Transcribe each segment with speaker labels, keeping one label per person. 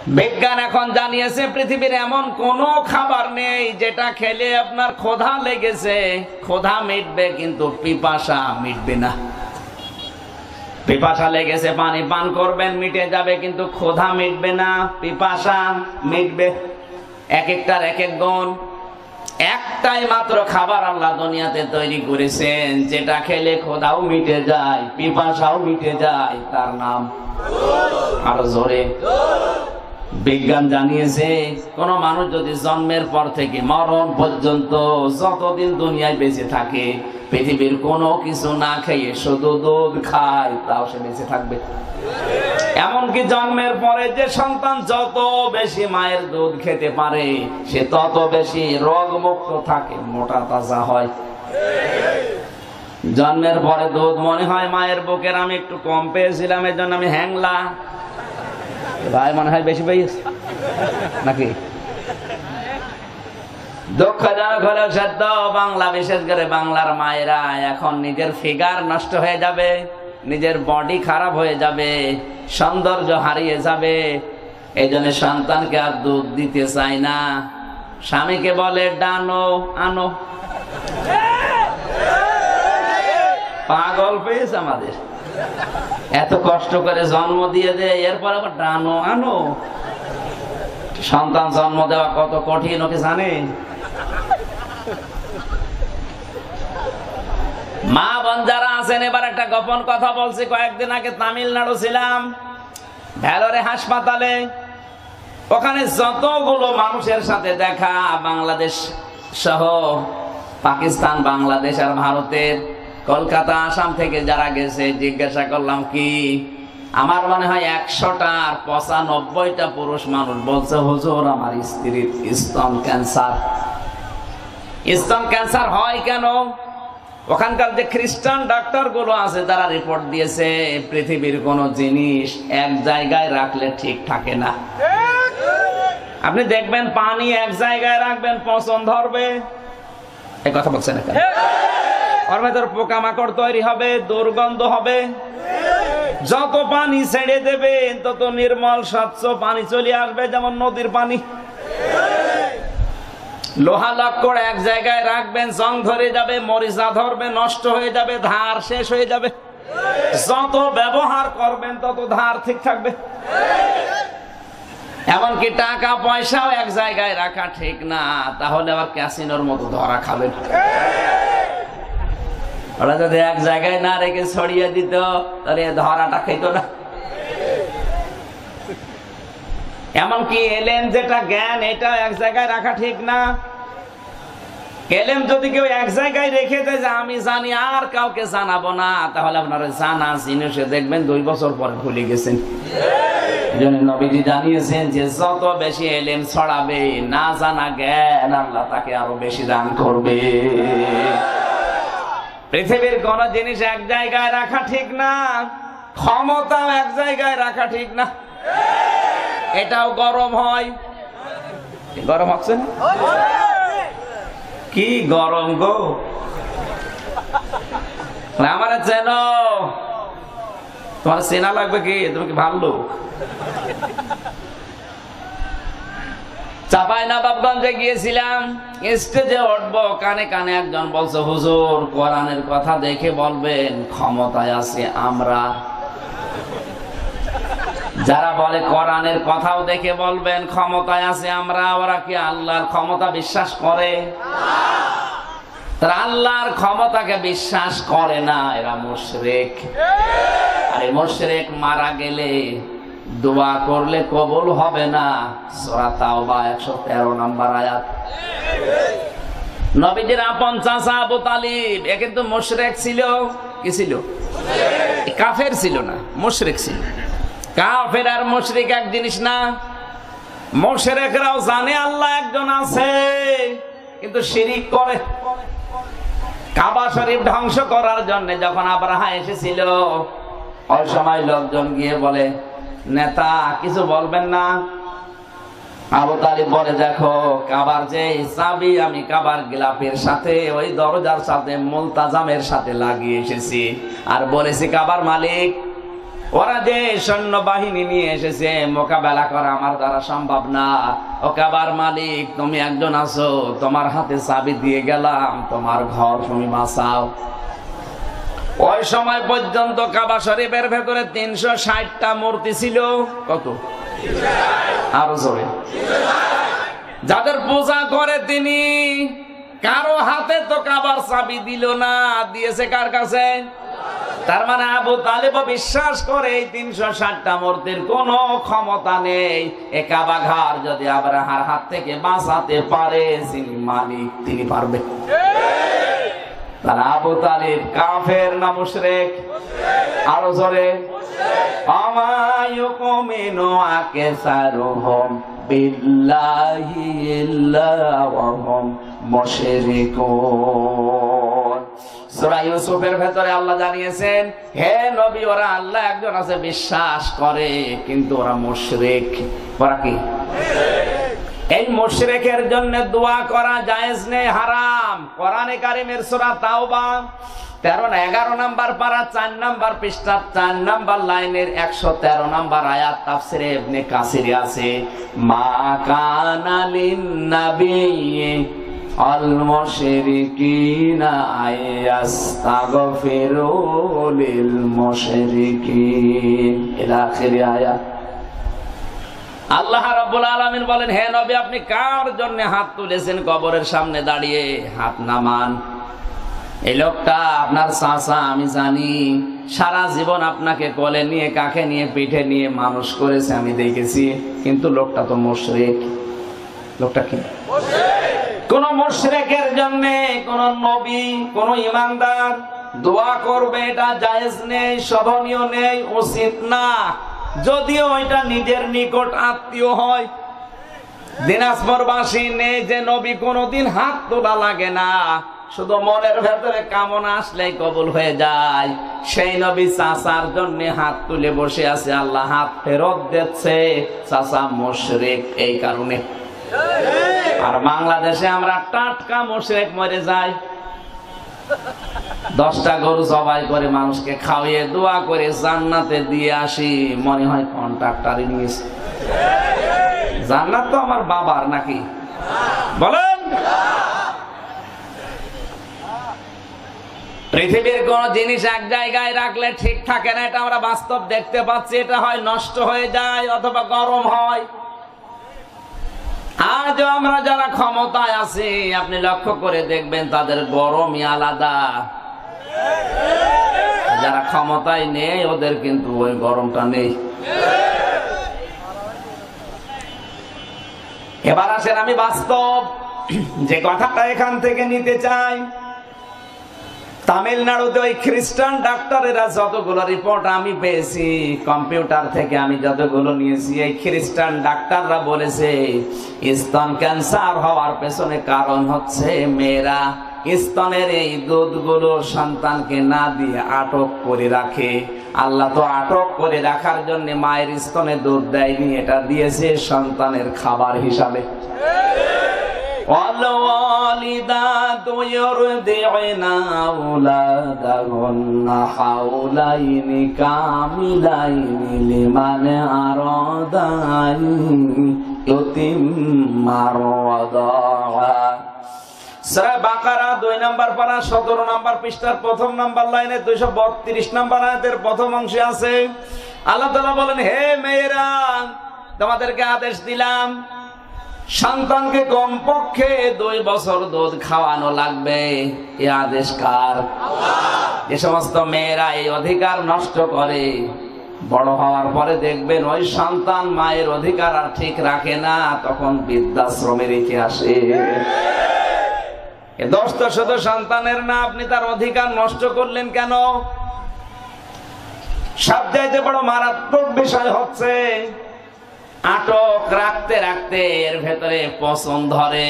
Speaker 1: বিজ্ঞান এখন জানিয়েছে পৃথিবীর এমন কোন খাবার নেই যেটা খেলে আপনার ক্ষুধা লেগেছে, ক্ষুধা মিটবে কিন্তু পিপাসা মিটবে না। পিপাসা লেগেছে পানি পান করবেন, মিটে যাবে, কিন্তু ক্ষুধা মিটবে না, পিপাসা মিটবে। এক একটার এক এক গুণ। একটাই মাত্র খাবার আল্লাহ দুনিয়াতে তৈরি করেছেন যেটা খেলে ক্ষুধাও মিটে যায়, পিপাসাও মিটে যায়, তার নাম আরো জোরে। বিজ্ঞান জানিয়েছে কোন মানুষ যদি জন্মের পর থেকে মরণ পর্যন্ত যতদিন দুনিয়ায় বেঁচে থাকে, পৃথিবীর কোনো কিছু না খেয়ে শুধু দুধ খায়, তাও সে বেঁচে থাকবে। এমনকি জন্মের পরে যে সন্তান যত বেশি মায়ের দুধ খেতে পারে সে তত বেশি রোগমুক্ত থাকে, মোটা তাজা হয়। জন্মের পরে দুধ মনে হয় মায়ের বুকের আমি একটু কম পেয়েছিলাম, এর জন্য আমি হ্যাংলা, ভাই মনে হয় বেশি পেয়েছি নাকি? দুঃখজনক হলেও সত্য, বাংলা বিশেষ করে বাংলার মায়েরা এখন নিজের ফিগার নষ্ট হয়ে যাবে, নিজের বডি খারাপ হয়ে যাবে, সৌন্দর্য হারিয়ে যাবে, এই জন্য সন্তানকে আর দুধ দিতে চায় না। স্বামীকে বলে ডানো আনো, পাগল পেয়েছে আমাদের, এত কষ্ট করে জন্ম দিয়ে দেয়, এরপর আবার ডানো আনো। সন্তান জন্ম দেওয়া কত কঠিন ওকে জানে? মা বোন যারা আছেন, এবার একটা গোপন কথা বলছি। কয়েকদিন আগে তামিলনাড়ু ছিলাম, ভেলোরে হাসপাতালে। ওখানে যতগুলো মানুষের সাথে দেখা, বাংলাদেশ সহ পাকিস্তান, বাংলাদেশ আর ভারতের, কলকাতা, আসাম থেকে যারা গেছে, জিজ্ঞাসা করলাম কি, আমার মনে হয় 100টার 95টা পুরুষ মানুষ বলছে হুজুর আমার স্ত্রীর স্তন ক্যান্সার। স্তন ক্যান্সার হয় কেন? ওখানকার যে খ্রিস্টান ডাক্তার গুলো আছে তারা রিপোর্ট দিয়েছে পৃথিবীর কোন জিনিস এক জায়গায় রাখলে ঠিক থাকে না। আপনি দেখবেন পানি এক জায়গায় রাখবেন পচন ধরবে, এই কথা বলছেন এখানে, ওর ভেতর পোকামাকড় তৈরি হবে, দুর্গন্ধ হবে। যত পানি ছেড়ে দেবেন তত নির্মল স্বচ্ছ পানি চলে আসবে, যেমন নদীর পানি। লোহা লক্কড় এক জায়গায় রাখবেন, জং ধরে যাবে, মরিচা ধরবে, নষ্ট হয়ে যাবে, ধার শেষ হয়ে যাবে। যত ব্যবহার করবেন তত ধার ঠিক থাকবে। এমনকি টাকা পয়সাও এক জায়গায় রাখা ঠিক না, তাহলে আবার ক্যাসিনোর মতো ধরা খাবেন। ওরা যদি এক জায়গায় না রেখে ছড়িয়ে দিত তাহলে ধরাটা খেত না। এমনকি এলেম যেটা জ্ঞান, এটা এক জায়গায় রাখা ঠিক না। এলেম যদি কেউ এক জায়গায় রেখে দেয় যে আমি জানি আর কাউকে জানাবো না, তাহলে আপনারা জানা জিনিসে দেখবেন 2 বছর পরে ভুলে গেছেন। এইজন্য নবীজি জানিয়েছেন যে যত বেশি এলেম ছড়াবে, না জানা জ্ঞান আল্লাহ তাকে আরো বেশি দান করবে। পৃথিবীর কোন জিনিস এক জায়গায় রাখা ঠিক না, ক্ষমতাও এক জায়গায় রাখা ঠিক না। এটাও গরম হয়, গরম হচ্ছে না? কি গরম গো! আমার চেন, তোমার চেনা লাগবে কি? তুমি কি ভালো লোক? চাঁপাইনবাবগঞ্জে গিয়েছিলাম, স্টেজে উঠবো, কানে কানে একজন বলছে হুজুর কোরআনের কথা দেখে বলবেন ক্ষমতায় আছে আমরা। যারা বলে কোরআনের কথাও দেখে বলবেন ক্ষমতায় আছে আমরা, ওরা কি আল্লাহর ক্ষমতা বিশ্বাস করে? তারা আল্লাহর ক্ষমতাকে বিশ্বাস করে না, এরা মুশরিক। আরে মুশরিক মারা গেলে দোয়া করলে কবুল হবে না। সূরা তাওবা 113 নম্বর আয়াত। নবীজির আপন চাচা আবু তালিব, এ কিন্তু মুশরিক ছিল। কি ছিল? কাফের ছিল না, মুশরিক ছিল। কাফের আর মুশরিক এক জিনিস না। মুশরিকরাও জানে আল্লাহ একজন আছে, কিন্তু শিরিক করে। কাবা শরীফ ধ্বংস করার জন্য যখন আব্রাহা এসেছিল, ওই সময় লোকজন গিয়ে বলে নেতা কিছু বলবেন না। আবু তালিব বলে দেখো কাবার যে চাবি আমি কাবার গিলাফের সাথে ওই দরজার সাথে মুলতাজামের সাথে লাগিয়ে এসেছি, আর বলেছি কাবার মালিক ওরা যে সৈন্য বাহিনী নিয়ে এসেছে মোকাবেলা করা আমার দ্বারা সম্ভব না। ও কাবার মালিক, তুমি একজন আছো, তোমার হাতে চাবি দিয়ে গেলাম, তোমার ঘর তুমি বাঁচাও। ওই সময় পর্যন্ত কাবা শরীফের ভেতরে 360টা মূর্তি ছিল। কত? আরো জোরে। যাদের পূজা করে তিনি, কারো হাতে তো কাবার চাবি দিল না, দিয়েছে কার কাছে? তার মানে আবু তালেব বিশ্বাস করে এই 360টা মূর্তির কোনো ক্ষমতা নেই। এ কাবা ঘর যদি আবরাহার হাত থেকে বাঁচাতে পারে, যিনি মালিক তিনি পারবে। তারা আবু তালেব কাফের না মুশরিক? আরো জোরে। আমায়ুকুমিনু আকসারুহুম বিল্লাহি ইল্লা ওয়া হুম মুশরিকুন। সূরা ইউসুফের ভেতরে আল্লাহ জানিয়েছেন, হে নবী, ওরা আল্লাহ একজন আছে বিশ্বাস করে, কিন্তু ওরা মুশরিক। ওরা কি? এই মুশরিকের জন্য দোয়া করা জায়েজ নেই, হারাম। কোরআনে কারীমের সূরা তাওবা 11 নম্বর পারা 4 নম্বর পৃষ্ঠা 4 নম্বর লাইনের 113 নম্বর আয়াত তাফসিরে ইবনে কাসিরে আছে, মা কানা লিন নাবিয়্যি আল মুশরিকিনা আয়াস্তাগফিরু লিল মুশরিকিন ইলা আখির আয়াত। আল্লাহ রাব্বুল আলামিন বলেন, হে নবী, আপনি কার জন্য হাত তুলেছেন কবরের সামনে দাঁড়িয়ে? হাত নামান। এই লোকটা আপনার চাচা, আমি জানি। সারা জীবন আপনাকে কোলে নিয়ে, কাঁখে নিয়ে, পিঠে নিয়ে মানুষ করেছে, আমি দেখেছি। কিন্তু লোকটা তো মুশরিক। লোকটা কি? কোন মুশরিকের জন্য কোন নবী, কোন ইমানদার দোয়া করবে এটা জায়েজ নেই, শোভনীয় নেই, উচিত না। যদিও এটা নিজের নিকট আত্মীয় হয়। দিনাজপুরবাসী নেই যে নবী কোনদিন হাত তোলা লাগে না, শুধু মনের ভেতরে কামনা আসলেই কবুল হয়ে যায়। সেই নবী চাচার জন্য হাত তুলে বসে আছে, আল্লাহ হাত ফেরত দিচ্ছে। চাচা মুশরিক এই কারণে। আর বাংলাদেশে আমরা টাটকা মুশরিক মরে যাই। 10টা গরু জবাই করে মানুষকে খাওয়িয়ে দোয়া করে জান্নাতে দিয়ে আসি, মনে হয় কন্ট্রাক্টরই নিয়েছে। জান্নাত তো আমার বাবার নাকি? বলেন। পৃথিবীর কোন জিনিস এক জায়গায় রাখলে ঠিক থাকে না, এটা আমরা বাস্তব দেখতে পাচ্ছি। এটা হয় নষ্ট হয়ে যায় অথবা গরম হয়। আজ আমরা যারা ক্ষমতায় আছি, আপনি লক্ষ্য করে দেখবেন তাদের গরমই আলাদা। যারা ক্ষমতায় নেই ওদের কিন্তু ওই গরমটা নেই। এবার আসেন, আমি বাস্তব যে কথাটা এখান থেকে নিতে চাই। তামিলনাড়ুতে ওই খ্রিস্টান ডাক্তারেরা যতগুলো রিপোর্ট আমি পেয়েছি কম্পিউটার থেকে, আমি যতগুলো নিয়েছি, এই খ্রিস্টান ডাক্তাররা বলেছে স্তন ক্যান্সার হওয়ার পেছনে কারণ হচ্ছে মেয়েরা স্তনের এই দুধগুলো সন্তানকে না দিয়ে আটক করে রাখে। আল্লাহ তো আটক করে রাখার জন্য মায়ের স্তনে দুধ দেয়নি, এটা দিয়েছে সন্তানের খাবার হিসাবে। والوالدات يرضعن أولادهن حولين كاملين لمن أراد أن يتم الرضاعة। সূরা বাকারা 2 নম্বর পারা 17 নম্বর পৃষ্ঠার 1ম নম্বর লাইনে 232 নম্বর আয়াতের প্রথম অংশে আছে, আল্লাহ তাআলা বলেন, হে মেয়েরা, তোমাদেরকে আদেশ দিলাম সন্তানকে কমপক্ষে 2 বছর দুধ খাওয়ানো লাগবে। এই আদেশ কার? আল্লাহ। যে সমস্ত মেয়েরা এই অধিকার নষ্ট করে, বড় হওয়ার পরে দেখবেন ওই সন্তান মায়ের অধিকার আর ঠিক রাখে না, তখন বৃদ্ধাশ্রমে রেখে আসে। এ দোষ তো শুধু সন্তানের না, আপনি তার অধিকার নষ্ট করলেন কেন? সবচাইতে বড় মারাত্মক বিষয় হচ্ছে আটক রাখতে রাখতে এর ভেতরে পচন ধরে।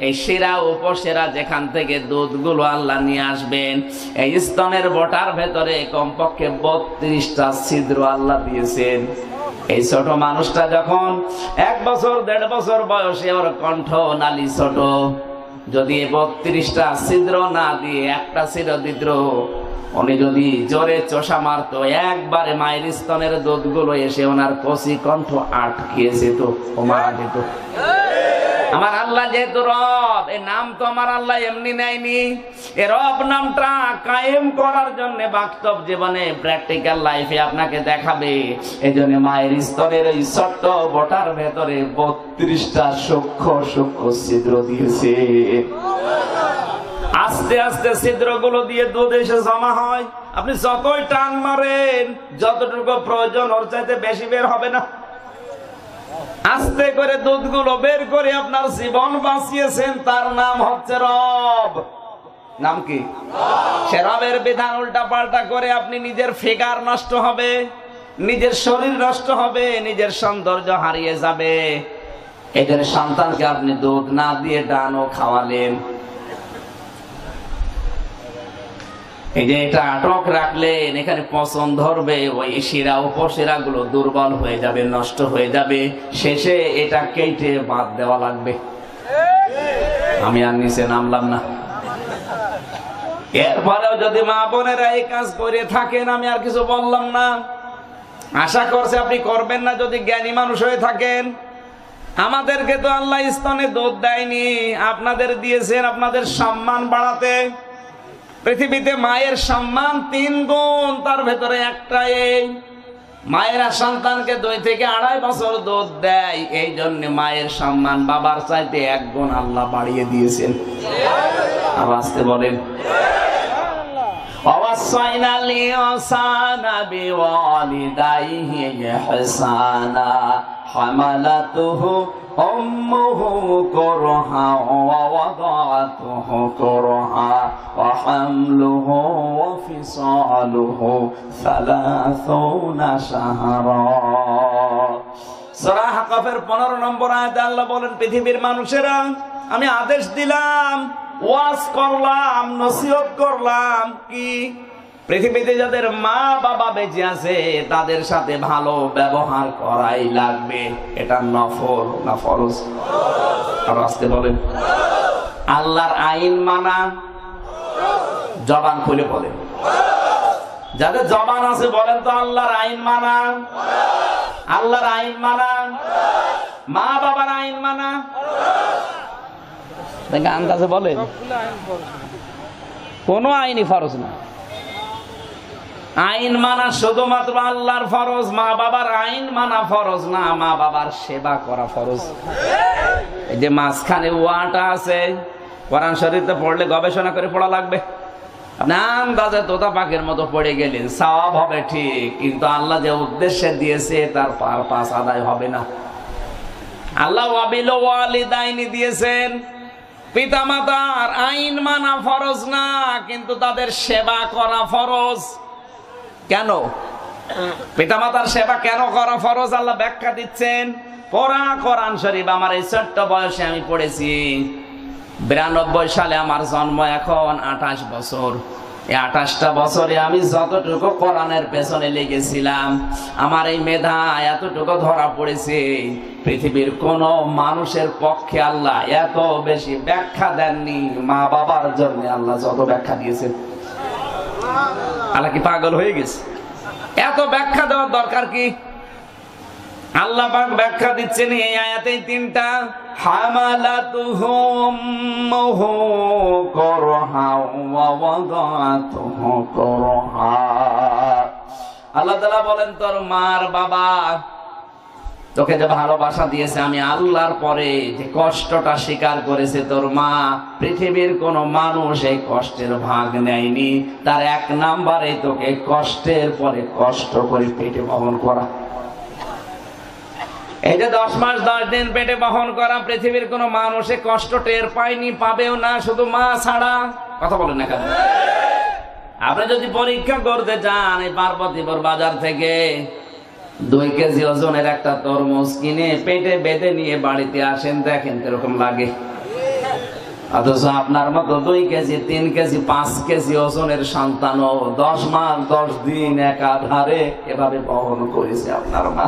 Speaker 1: এই সেরা উপসেরা যেখান থেকে দুধগুলো আল্লাহ নিয়ে আসবেন, এই স্তনের বোটার ভেতরে কমপক্ষে 32টা ছিদ্র আল্লাহ দিয়েছেন। এই ছোট মানুষটা যখন 1 বছর 1.5 বছর বয়সে, ওর কণ্ঠ নালী ছোট, যদি 32টা ছিদ্র না দিয়ে একটা ছিদ্র দিত, উনি যদি জোরে চোষা মারতো, একবারে মায়ের স্তনের দুধগুলো এসে ওনার কচি কণ্ঠ আটকিয়েছে তো, ও মারা যেত। আমার আল্লাহ যেহেতু রব, এই নাম তো আমার আল্লাহ এমনি নেয়নি। এই রব নামটা কায়েম করার জন্য বাস্তব জীবনে, প্র্যাকটিক্যাল লাইফে আপনাকে দেখাবে। এই জন্য মায়ের স্তরের ওই ছোট্ট বোটার ভেতরে 32টা সূক্ষ্ম সূক্ষ্ম ছিদ্র দিয়েছে। আস্তে আস্তে ছিদ্রগুলো দিয়ে দুধ এসে জমা হয়। আপনি যতই টান মারেন, যতটুকু প্রয়োজন ওর চাইতে বেশি বের হবে না। আস্তে করে দুধগুলো বের করে আপনার জীবন বাঁচিয়েছেন, তার নাম হচ্ছে রব। নাম কি? সে রবের বিধান উল্টা পাল্টা করে আপনি নিজের ফিগার নষ্ট হবে, নিজের শরীর নষ্ট হবে, নিজের সৌন্দর্য হারিয়ে যাবে। এদের সন্তানকে আপনি দুধ না দিয়ে ডানও খাওয়ালেন। এই যে এটা আটক রাখলেন, এখানে পচন ধরবে, ওই শিরা উপশিরা গুলো দুর্বল হয়ে যাবে, নষ্ট হয়ে যাবে। শেষে এটা কেটে বাদ দেওয়া লাগবে। আমি আর নিচে নামলাম না। এরপরেও যদি মা বোনেরা এই কাজ করে থাকেন, আমি আর কিছু বললাম না। আশা করছি আপনি করবেন না যদি জ্ঞানী মানুষ হয়ে থাকেন। আমাদেরকে তো আল্লাহ স্তনে দুধ দেয়নি, আপনাদের দিয়েছেন আপনাদের সম্মান বাড়াতে। পৃথিবীতে মায়ের সম্মান 3 গুণ, তার ভেতরে একটা এই মায়েরা সন্তানকে 2 থেকে 2.5 বছর দুধ দেয়। এই জন্য মায়ের সম্মান বাবার চাইতে 1 গুণ আল্লাহ বাড়িয়ে দিয়েছেন। আর আসতে বলেন, ওয়াসাইনাল ইনসানা বিওয়ালিদাইহি ইহসানা হামালাতুহু উম্মুহু কুরহা ওয়া ওয়াদাতুহু কুরহা ওয়া হামলুহু ওয়া ফিসালুহু 30 শাহরা। সূরা হাকাফের 15 নম্বর আয়াতে আল্লাহ বলেন, পৃথিবীর মানুষেরা আমি আদেশ দিলাম, ওয়াজ করলাম, নসিহত করলাম কি পৃথিবীতে যাদের মা বাবা বেঁচে আছে তাদের সাথে ভালো ব্যবহার করাই লাগবে। এটা নফল না ফরজ? আর আসতে বলেন, আল্লাহর আইন মানা, জবান খুলে বলেন। যাদের জবান আছে বলেন তো আল্লাহর আইন মানা, আল্লাহর আইন মানা, মা বাবার আইন মানা। আন্দাজে বলেন, কোন আইনই ফরজ না। আইন মানা শুধুমাত্র আল্লাহর ফরজ, মা বাবার আইন মানা ফরজ না, মা বাবার সেবা করা ফরজ। এই যে মাঝখানে ওয়াটা আছে, কোরআন শরীফে পড়লে গবেষণা করে পড়া লাগবে। আপনি আন্দাজে তোতা পাখির মতো পড়ে গেলেন, সওয়াব হবে ঠিক, কিন্তু আল্লাহ যে উদ্দেশ্যে দিয়েছে তার পারপাস আদায় হবে না। আল্লাহ ওয়াবিল ওয়ালিদাইনি দিয়েছেন, পিতামাতার আইন মানা ফরজ না, কিন্তু তাদের সেবা করা ফরজ। কেন পিতামাতার সেবা কেন করা ফরজ আল্লাহ ব্যাখ্যা দিচ্ছেন। পড়া কোরআন শরীফ আমার এই ছোট্ট বয়সে আমি পড়েছি। 92 সালে আমার জন্ম, এখন 28 বছর। এই 28টা বছরে আমি যতটুকু কোরআনের পেছনে লেগেছিলাম, আমার এই মেধা এতটুকু ধরা পড়েছে। পৃথিবীর কোন মানুষের পক্ষে আল্লাহ এত বেশি ব্যাখ্যা দেননি মা বাবার জন্য আল্লাহ যত ব্যাখ্যা দিয়েছেন। আল্লাহ কি পাগল হয়ে গেছে? এত ব্যাখ্যা দেওয়ার দরকার কি? আল্লাহ পাক ব্যাখ্যা দিচ্ছেন এই আয়াতে 3টা, হামালাতুহু উম্মুহু কুরহা ওয়া ওয়াদাতুহু কুরহা। আল্লাহ তাআলা বলেন, তোর মার বাবা তোকে যে ভালোবাসা দিয়েছে, আমি আল্লাহর পরে যে কষ্টটা স্বীকার করেছে তোর মা, পৃথিবীর কোন মানুষ এই কষ্টের ভাগ নেয়নি। তার 1 নম্বরে তোকে কষ্টের পরে কষ্ট করে পেটে বহন করা। এই যে 10 মাস 10 দিন পেটে বহন করা, পৃথিবীর কোন মানুষে কষ্ট টের পায়নি, পাবেও না, শুধু মা ছাড়া। কথা বলেন না কেন? আপনি যদি পরীক্ষা করতে চান, এই পার্বতীপুর বাজার থেকে 2 কেজি ওজনের একটা তরমুজ কিনে পেটে বেঁধে নিয়ে বাড়িতে আসেন, দেখেন কিরকম লাগে। অথচ আপনার মতো 2 কেজি 3 কেজি 5 কেজি ওজনের সন্তানও 10 মাস 10 দিন একাধারে এভাবে বহন করেছে আপনার মা।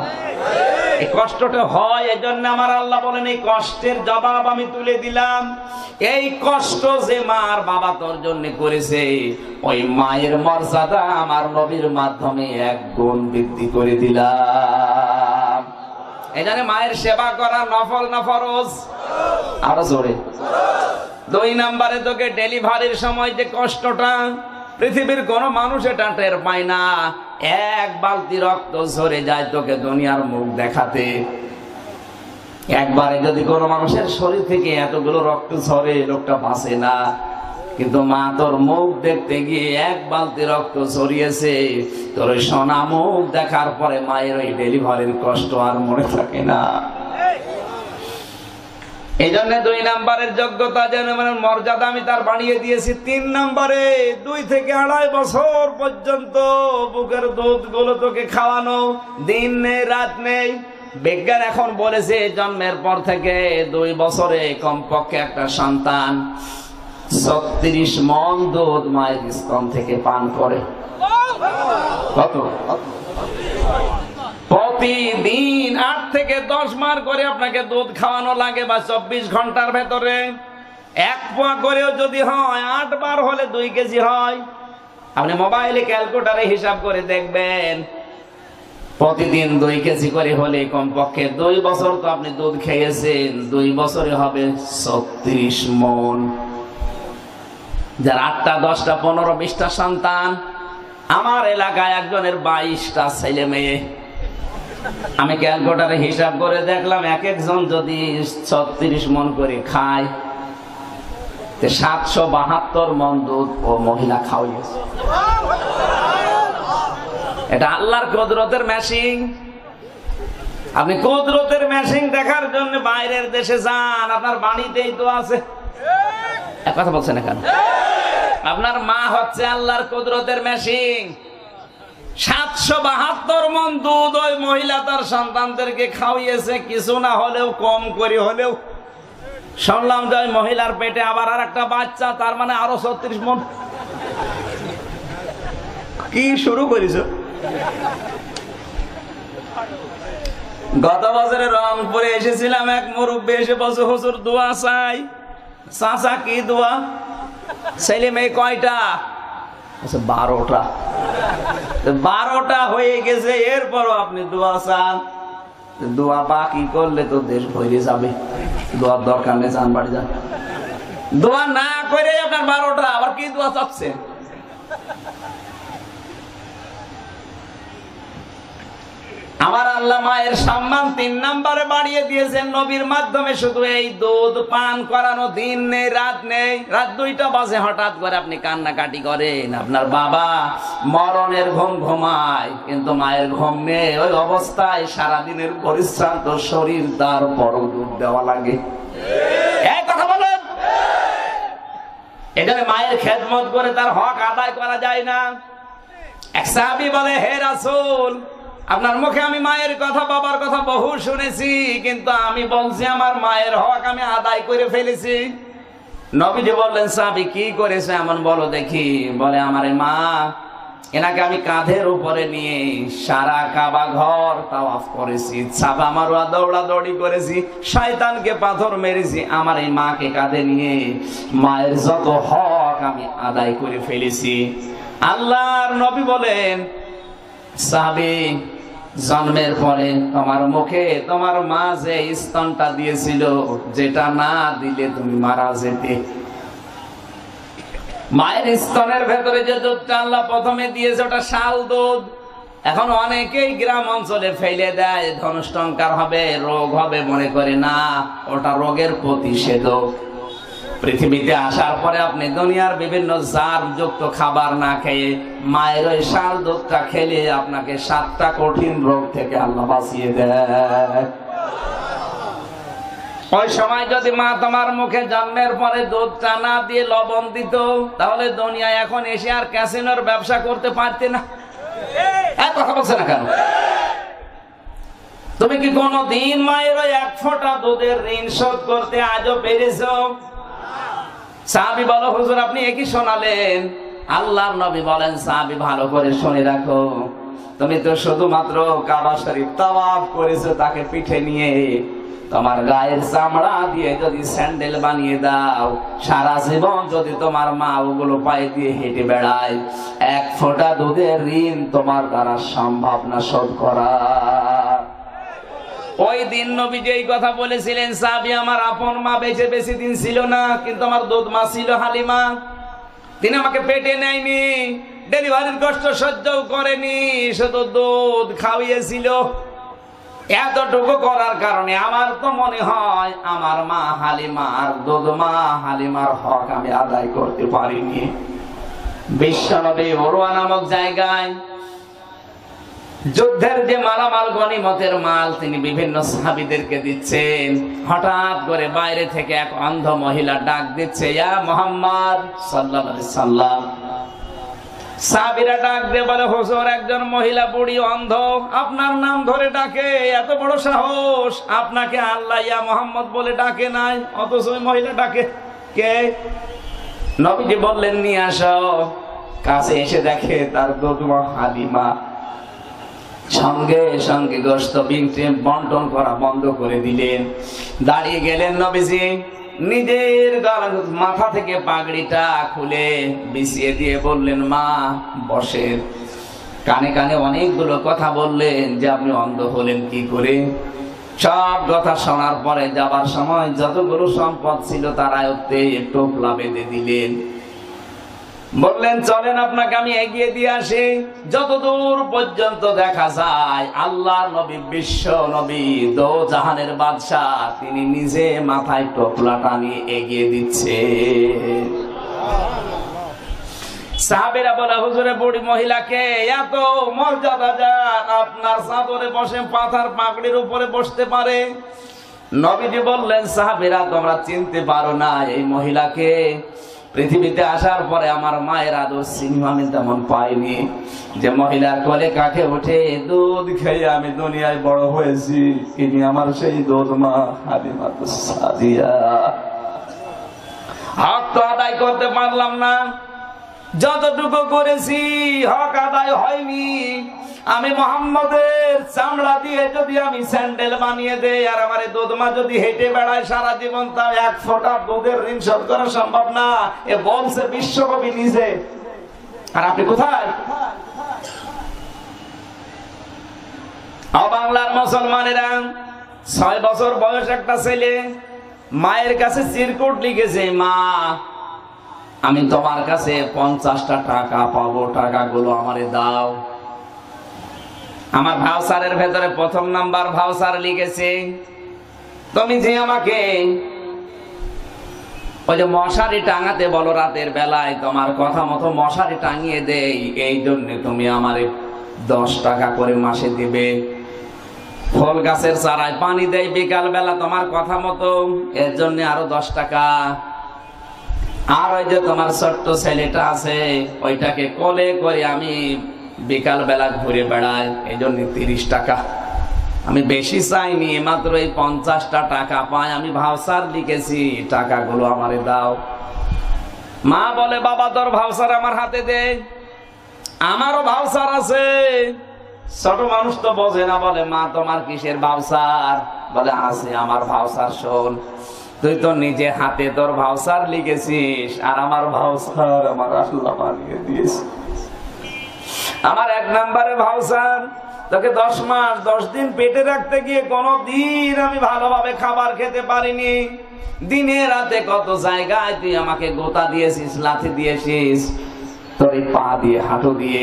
Speaker 1: এই কষ্টটা হয়, এই জন্য আমার আল্লাহ বলেন এই কষ্টের জবাব আমি তুলে দিলাম। এই কষ্ট যে মার বাবা তোর জন্য করেছে, ওই মায়ের মর্যাদা আমার নবীর মাধ্যমে 1 গুণ বৃদ্ধি করে দিলাম। এই জন্য মায়ের সেবা করা নফল না ফরজ? আরো জোরে। 2 নম্বরে তোকে ডেলিভারির সময় যে কষ্টটা, পৃথিবীর কোন মানুষ এটা টের পায় না। 1 বালতি রক্ত ঝরে যায় তোকে দুনিয়ার মুখ দেখাতে। একবারে যদি কোনো মানুষের শরীর থেকে এতগুলো রক্ত ঝরে, লোকটা বাঁচে না। কিন্তু মা তোর মুখ দেখতে গিয়ে 1 বালতি রক্ত ঝরিয়েছে, তোর ওই সোনা মুখ দেখার পরে মায়ের ওই ডেলিভারির কষ্ট আর মনে থাকে না। এই জন্য 2 নম্বরের যোগ্যতা যেন মর্যাদা আমি তার বাড়িয়ে দিয়েছি। 3 নম্বরে 2 থেকে 2.5 বছর পর্যন্ত বুকের দুধ গুলো তোকে খাওয়ানো, দিন নেই রাত নেই। বিজ্ঞান এখন বলেছে জন্মের পর থেকে 2 বছরে কমপক্ষে একটা সন্তান 36 মণ দুধ মায়ের স্তন থেকে পান করে। কত? প্রতিদিন 8 থেকে 10 মার করে আপনাকে দুধ খাওয়ানো লাগে, বা 24 ঘন্টার ভেতরে 1 পোয়া করেও যদি হয় 8 বার হলে 2 কেজি হয়। আপনি মোবাইলে ক্যালকুলেটরে হিসাব করে দেখবেন, প্রতিদিন 2 কেজি করে হলে কমপক্ষে 2 বছর তো আপনি দুধ খেয়েছেন, 2 বছরে হবে 36 মণ। যার 8টা 10টা 15 20টা সন্তান, আমার এলাকায় একজনের 22টা ছেলে মেয়ে। আমি ক্যালকুলেটরে হিসাব করে দেখলাম, এক একজন যদি 36 মণ করে খায়, 772 মণ দুধ ও মহিলা খাওয়াইছে। এটা আল্লাহর কুদরতের মেশিন। আপনি কুদরতের মেশিন দেখার জন্য বাইরের দেশে যান, আপনার বাড়িতেই তো আছে। এক কথা বলছেন না কেন? আপনার মা হচ্ছে আল্লাহর কুদরতের মেশিন। 772 মণ দুধ ওই মহিলা তার সন্তানদেরকে খাওয়িয়েছে, কিছু না হলেও কম করে হলেও। শুনলাম যে ওই মহিলার পেটে আবার আর একটা বাচ্চা, তার মানে আরো 36 মণ। কি শুরু করেছ? গত বছরে রংপুরে এসেছিলাম, এক মুরব্বী এসে বলছে হুজুর দোয়া চাই। চাচা কি দোয়া? ছেলে মেয়ে কয়টা? 12টা। 12টা হয়ে গেছে, এরপরও আপনি দোয়া চান। দোয়া বাকি করলে তো দেশ ভরে যাবে। দোয়ার দরকার নেই, চান বাড়ি যান। দোয়া না করে আপনার 12টা, আবার কি দোয়া চাচ্ছেন? আমার আল্লাহ মায়ের সম্মান 3 নম্বরে বাড়িয়ে দিয়েছেন নবীর মাধ্যমে। শুধু এই দুধ পান করানো, দিন নেই রাত নেই। রাত 2টা বাজে হঠাৎ করে আপনি কান্নাকাটি করেন, আপনার বাবা মরণের ঘুম ঘুমায়, কিন্তু মায়ের ঘুম নেই। ওই অবস্থায় সারাদিনের পরিশ্রান্ত শরীর, তারপরও দুধ দেওয়া লাগে। এই কথা বলেন। এখানে মায়ের খেদমত করে তার হক আদায় করা যায় না। এক সাহাবী বলে, হে রাসূল, আপনার মুখে আমি মায়ের কথা বাবার কথা বহু শুনেছি, কিন্তু আমি বলছি আমার মায়ের হক আমি আদায় করে ফেলেছি। নবীজি বললেন, সাহাবী কি করেছে এমন বলো দেখি। বলে, আমার মা, এনাকে আমি কাঁধের উপরে নিয়ে সারা কাবা ঘর তাওয়াফ করেছি, সাফা মারওয়া দৌড়াদৌড়ি করেছি, শয়তানকে পাথর মেরেছি, আমার এই মাকে কাঁধে নিয়ে মায়ের যত হক আমি আদায় করে ফেলেছি। আল্লাহর নবী বলেন, সাহাবী, জন্মের পরে তোমার মুখে তোমার মা যে স্তনটা দিয়েছিল, যেটা না দিলে তুমি মারা যেতে। মায়ের স্তনের ভেতরে যে দুধটা আল্লাহ প্রথমে দিয়েছে, ওটা শাল দুধ। এখন অনেকেই গ্রাম অঞ্চলে ফেলে দেয়, ধনুষ্টঙ্কার হবে, রোগ হবে মনে করে। না, ওটা রোগের প্রতিষেধক। পৃথিবীতে আসার পরে আপনি দুনিয়ার বিভিন্ন জার যুক্ত খাবার না খেয়ে মায়ের ওই শাল দুধটা খেলে আপনাকে 7টা কঠিন রোগ থেকে আল্লাহ বাঁচিয়ে দেয়। ওই সময় যদি মা তোমার মুখে জন্মের পরে দুধটা না দিয়ে লবণ দিত, তাহলে দুনিয়ায় এখন এসে আর ক্যাসিনোর ব্যবসা করতে পারতে না। কথা বলছে না কেন? তুমি কি কোনদিন মায়ের ওই 1 ফোঁটা দুধের ঋণ শোধ করতে আজও পেরেছ? সাহাবী বলো, হুজুর আপনি একই শোনালেন। আল্লাহর নবী বলেন, সাহাবী ভালো করে শুনে রাখো, তুমি তো শুধুমাত্র কাবা শরীফ তাওয়াফ করেছো তাকে পিঠে নিয়ে, তোমার গায়ের চামড়া দিয়ে যদি স্যান্ডেল বানিয়ে দাও, সারা জীবন যদি তোমার মা ওগুলো পায়ে দিয়ে হেঁটে বেড়ায়, এক ফোঁটা দুধের ঋণ তোমার দ্বারা সম্ভব না শোধ করা। ওই দিন নবীজি এই কথা বলেছিলেন। সাহাবী আমার আপন মা বেঁচে বেশি দিন ছিল না, কিন্তু আমার দুধ মা ছিল হালিমা। তিনি আমাকে পেটে নেয়নি, ডেলিভারির কষ্ট সহ্যও করেনি, শুধু দুধ খাওয়িয়েছিল। এতটুকু করার কারণে আমার তো মনে হয় আমার মা হালিমার, দুধ মা হালিমার হক আমি আদায় করতে পারিনি। বিশ্বনবী উরওয়া নামক জায়গায় যুদ্ধের যে মালামাল গনিমতের মাল তিনি বিভিন্ন সাহাবীদেরকে দিচ্ছেন, হঠাৎ করে বাইরে থেকে এক অন্ধ মহিলা ডাক দিচ্ছে, ইয়া মুহাম্মদ সাল্লাল্লাহু আলাইহি সাল্লাম। সাহাবীরা ডাক দিয়ে বলে, হুজুর একজন মহিলা বুড়ি অন্ধ আপনার নাম ধরে ডাকে, এত বড় সাহস, আপনাকে আল্লাহ ইয়া মুহাম্মদ বলে ডাকে নাই, অথচ ওই মহিলা ডাকে কে? নবীজি বললেন নিয়ে আসো। কাছে এসে দেখে তার দুধমা হালিমা। সঙ্গে সঙ্গে গোশত বন্টন করা বন্ধ করে দিলেন। দাঁড়িয়ে গেলেন নবীজি, নিজের মাথা থেকে পাগড়িটা খুলে বিছিয়ে দিয়ে বললেন, মা বসেন। কানে কানে অনেকগুলো কথা বললেন যে আপনি অন্ধ হলেন কি করে। সব কথা শোনার পরে যাবার সময় যতগুলো সম্পদ ছিল তার আয়ত্তে টোপলা বেঁধে দিলেন। বললেন চলেন আপনাকে আমি এগিয়ে দিয়ে আসি। যতদূর পর্যন্ত দেখা যায় আল্লাহর নবী, বিশ্ব নবী, দো জাহানের বাদশাহ, তিনি নিজে মাথায় টোপলাটা নিয়ে এগিয়ে দিচ্ছে। সাহাবীরা বলে, হুজুরে বুড়ি মহিলাকে এত মর্যাদা যান, আপনার চাদরে বসে পাথার পাগড়ির উপরে বসতে পারে। নবীজি বললেন, সাহাবীরা তোমরা চিনতে পারো না এই মহিলাকে। পৃথিবীতে আসার পরে আমার মায়ের আদর সিনেমা আমি তেমন পাইনি। যে মহিলার কোলে কাকে উঠে দুধ খেয়ে আমি দুনিয়ায় বড় হয়েছি, ইনি আমার সেই দুধ মা হালিমাতুস সাদিয়া। হক তো আদায় করতে পারলাম না, যতটুকু করেছি হক আদায় হয়নি। আমি মুহাম্মদের চামড়া দিয়ে যদি আমি স্যান্ডেল বানিয়ে দেই আর আমার দুধ মা যদি হেঁটে বেড়ায় সারা জীবন, তাও এক ফোঁটা দুধের ঋণ শোধ করা সম্ভব না। এ বলছে বিশ্বকবি নিজে, আর আপনি কোথায়? বাংলার মুসলমানেরা 6 বছর বয়স একটা ছেলে মায়ের কাছে চিরকুট লিখেছে, মা আমি তোমার কাছে 50টা টাকা পাবো, টাকাগুলো আমারে দাও। আমার ভাউচারের ভেতরে প্রথম নাম্বার ভাউচার লিখেছে, তুমি যে আমাকে ওই যে মশারি টাঙাতে বলো রাতের বেলায়, তোমার কথা মতো মশারি টাঙিয়ে দেই, এই জন্য তুমি আমারে 10 টাকা করে মাসে দিবে। ফল গাছের চারায় পানি দেয় বিকাল বেলা তোমার কথা মতো, এর জন্য আরো 10 টাকা। আর ওই যে তোমার ছোট্ট ছেলেটা আছে, ওইটাকে কোলে করে আমি বিকাল বেলা ঘুরে বেড়াই, এই জন্য 30 টাকা। আমি বেশি চাইনি, মাত্র এই 50টা টাকা পাই, আমি ভাউচার লিখেছি, টাকাগুলো আমারে দাও। মা বলে, বাবা তোর ভাউচার আমার হাতে দে, আমারও ভাউচার আছে। ছোট মানুষ তো বোঝে না, বলে মা তোমার কিসের ভাউচার? বলে আছে আমার ভাউচার। শোন, তুই তো নিজে হাতে তোর ভাউচার লিখেছিস, আর আমার ভাউচার আমার আল্লাহ বানিয়ে দিয়েছে। আমার 1 নম্বরে ভাউচার, তোকে 10 মাস 10 দিন পেটে রাখতে গিয়ে কোনদিন আমি ভালোভাবে খাবার খেতে পারিনি। দিনে রাতে কত জায়গায় তুই আমাকে গোতা দিয়েছিস, লাথি দিয়েছিস, তোর এই পা দিয়ে হাঁটু দিয়ে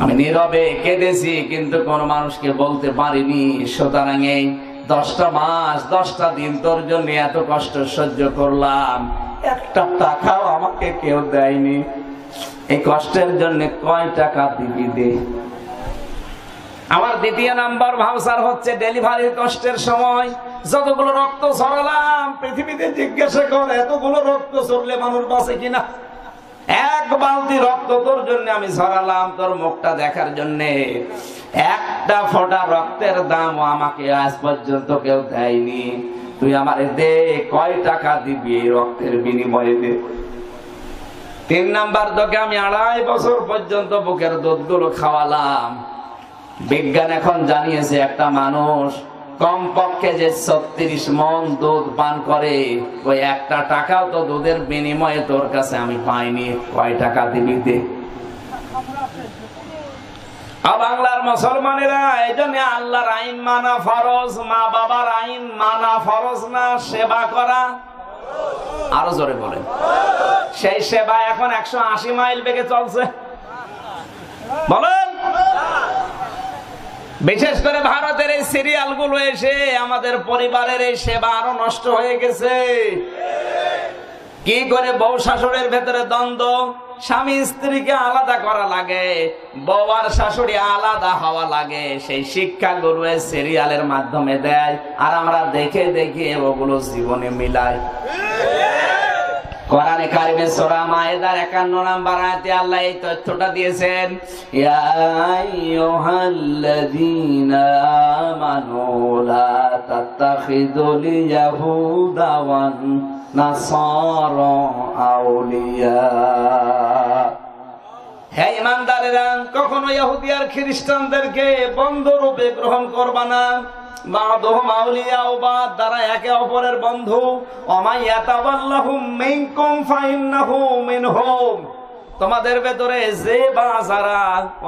Speaker 1: আমি নীরবে কেঁদেছি, কিন্তু কোন মানুষকে বলতে পারিনি। সুতরাং এই 10টা মাস 10টা দিন তোর জন্য এত কষ্ট সহ্য করলাম, একটা টাকাও আমাকে কেউ দেয়নি। এই কষ্টের জন্য কয় টাকা দিবি দে। আমার 2য় নাম্বার ভাউচার হচ্ছে ডেলিভারির কষ্টের সময় যতগুলো রক্ত ঝরালাম। পৃথিবীতে জিজ্ঞাসা কর এতগুলো রক্ত ঝরলে মানুষ বাঁচে কিনা। 1 বালতি রক্ত তোর জন্য আমি ঝরালাম, তোর মুখটা দেখার জন্য। একটা ফোঁটা রক্তের দাম আমাকে আজ পর্যন্ত কেউ দেয়নি। তুই আমারে দে, কয় টাকা দিবি এই রক্তের বিনিময়ে দে। 3 নাম্বার, তোকে আমি 2.5 বছর পর্যন্ত বুকের দুধগুলো খাওয়ালাম, বিজ্ঞান এখন জানিয়েছে একটা মানুষ কমপক্ষে যে 36 মণ দুধ পান করে, ওই একটা টাকাও তো দুধের বিনিময়ে তোর কাছে আমি পাইনি। কয় টাকা দিবি দে। বাংলার মুসলমানেরা এই জন্য আল্লাহর আইন মানা ফরজ, মা বাবার আইন মানা ফরজ না সেবা করা? আরো জোরে বলেন। সেই সেবা এখন 180 মাইল বেগে চলছে। বলেন, বিশেষ করে ভারতের এই সিরিয়াল গুলো এসে আমাদের পরিবারের এই সেবা আরো নষ্ট হয়ে গেছে। কি করে বউ শাশুড়ির ভেতরে দ্বন্দ্ব, স্বামী স্ত্রীকে আলাদা করা লাগে, বউ আর শাশুড়ি আলাদা হওয়া লাগে, সেই শিক্ষা গুলো সিরিয়ালের মাধ্যমে দেয়, আর আমরা দেখে দেখে ওগুলো জীবনে মিলাই। কোরআনে কারিমে সূরা মায়েদার 51 নম্বর আয়াতে আল্লাহ এই তথ্যটা দিয়েছেন, ইয়া আইয়ুহাল্লাযীনা আমানু লা তাত্তাখিযুল ইয়াহুদা ওয়ান নাসারা আউলিয়া। হে ঈমানদারেরা, কখনো ইহুদি আর খ্রিস্টানদেরকে বন্ধু রূপে গ্রহণ করবা না। বাদুহুম আউলিয়া, দ্বারা একে অপরের বন্ধু। ওমাই ইয়াতাওয়াল্লাহুম মিনকুম ফাইন্নাহু মিনহুম, তোমাদের ভেতরে যে বা যারা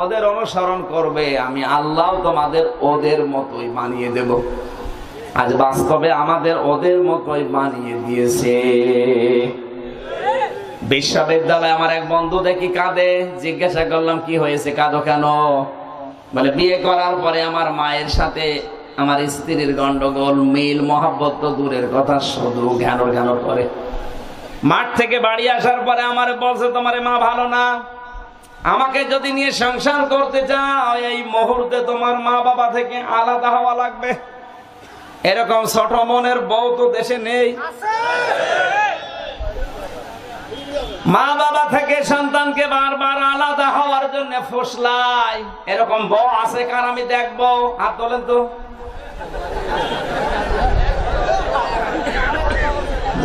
Speaker 1: ওদের অনুসরণ করবে, আমি আল্লাহ তোমাদের ওদের মতোই বানিয়ে দেব। আজ বাস্তবে আমাদের ওদের মতোই বানিয়ে দিয়েছে। বিশ্ববিদ্যালয়ে আমার এক বন্ধু দেখি কাঁদে। জিজ্ঞাসা করলাম কি হয়েছে, কাঁদো কেন? বলে বিয়ে করার পরে আমার মায়ের সাথে আমার স্ত্রীর গন্ডগোল, মিল মহাব্বত তো দূরের কথা, শুধু ঘ্যানর ঘ্যানর করে। মাঠ থেকে বাড়ি আসার পরে আমার বলছে, তোমার মা ভালো না, আমাকে যদি নিয়ে সংসার করতে চাও এই মুহূর্তে তোমার মা বাবা থেকে আলাদা হওয়া লাগবে। এরকম ছোট মনের বউ তো দেশে নেই। মা বাবা থেকে সন্তানকে বারবার আলাদা হওয়ার জন্য ফুসলায়, এরকম বউ আছে কার? আমি দেখবো, হাত তোলেন তো।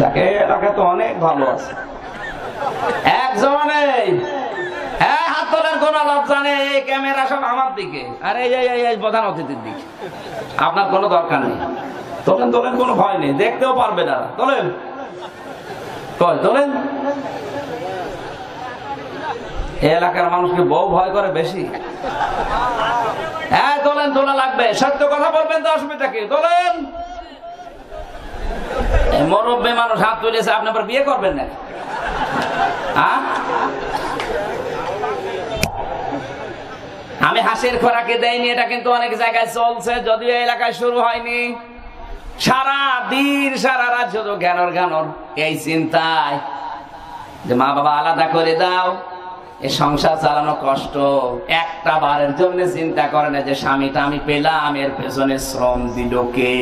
Speaker 1: যাকে এলাকা তো অনেক ভালো আছে, একজন নেই। হ্যাঁ, হাত তোলেন, কোন লজ্জা নেই। এই ক্যামেরা সব আমার দিকে, আর এই প্রধান অতিথির দিকে। আপনার কোনো দরকার নেই। তোলেন তোলেন, কোনো ভয় নেই, দেখতেও পারবে না। তোলেন, কই তোলেন। এই এলাকার মানুষকে বউ ভয় করে বেশি। হ্যাঁ তোলেন, তোলা লাগবে। সত্য কথা বলবেন তো, অসুবিধা কি? তোলেন। মুরব্বী মানুষ হাত তুলেছে, আপনি আবার বিয়ে করবেন না? আমি হাসির খোরাকে দেয়নি, এটা কিন্তু অনেক জায়গায় চলছে, যদিও এলাকায় শুরু হয়নি। সারা দিন সারা রাত শুধু জ্ঞানর জ্ঞানর, এই চিন্তায় যে মা বাবা আলাদা করে দাও, এই সংসার চালানো কষ্ট। একটা বারের জন্য চিন্তা করে না যে স্বামীটা আমি পেলাম, এর পেছনে শ্রম দিল কে?